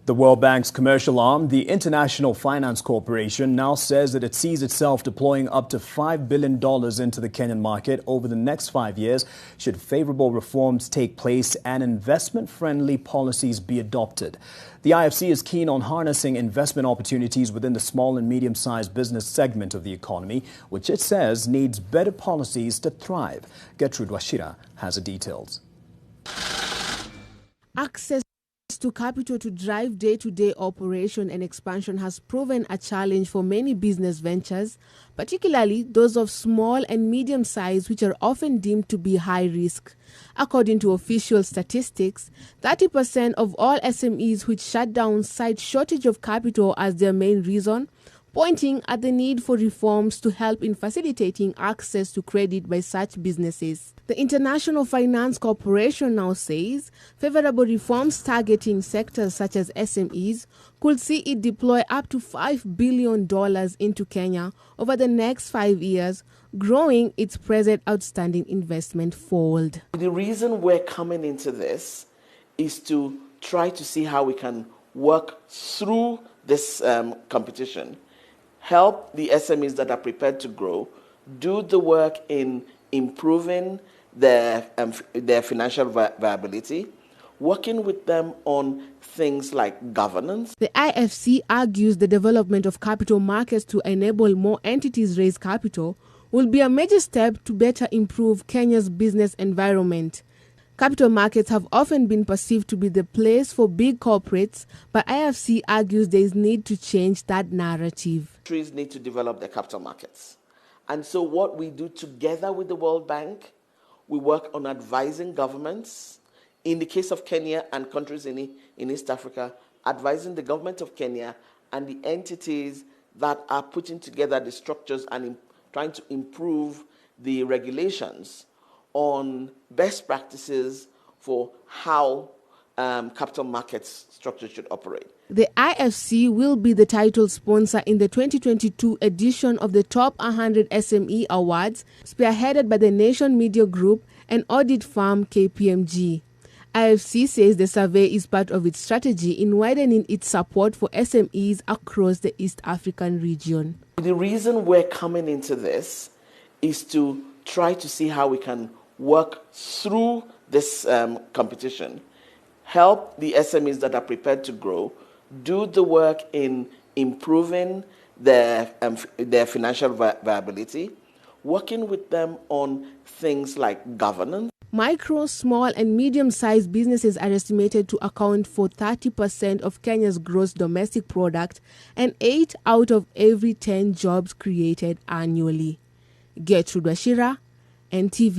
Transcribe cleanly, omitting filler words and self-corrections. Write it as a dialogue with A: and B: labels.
A: The World Bank's commercial arm, the International Finance Corporation, now says that it sees itself deploying up to $5 billion into the Kenyan market over the next 5 years should favorable reforms take place and investment-friendly policies be adopted. The IFC is keen on harnessing investment opportunities within the small and medium-sized business segment of the economy, which it says needs better policies to thrive. Gertrude Washira has the details.
B: Access to capital to drive day-to-day operation and expansion has proven a challenge for many business ventures, particularly those of small and medium size, which are often deemed to be high risk. According to official statistics, 30% of all SMEs which shut down cite shortage of capital as their main reason, pointing at the need for reforms to help in facilitating access to credit by such businesses. The International Finance Corporation now says favorable reforms targeting sectors such as SMEs could see it deploy up to $5 billion into Kenya over the next 5 years, growing its present outstanding investment fold.
C: The reason we're coming into this is to try to see how we can work through this competition, help the SMEs that are prepared to grow, do the work in improving their financial viability, working with them on things like governance.
B: The IFC argues the development of capital markets to enable more entities raise capital will be a major step to better improve Kenya's business environment. Capital markets have often been perceived to be the place for big corporates, but IFC argues there is need to change that narrative.
C: Countries need to develop their capital markets. And so what we do together with the World Bank, we work on advising governments. In the case of Kenya and countries in East Africa, advising the government of Kenya and the entities that are putting together the structures and trying to improve the regulations on best practices for how capital markets structure should operate.
B: The IFC will be the title sponsor in the 2022 edition of the Top 100 SME Awards, spearheaded by the Nation Media Group and audit firm KPMG. IFC says the survey is part of its strategy in widening its support for SMEs across the East African region.
C: The reason we're coming into this is to try to see how we can work through this competition, help the SMEs that are prepared to grow, do the work in improving their financial viability, working with them on things like governance.
B: Micro, small and medium-sized businesses are estimated to account for 30% of Kenya's gross domestic product and 8 out of every 10 jobs created annually. Gertrude Washira, NTV.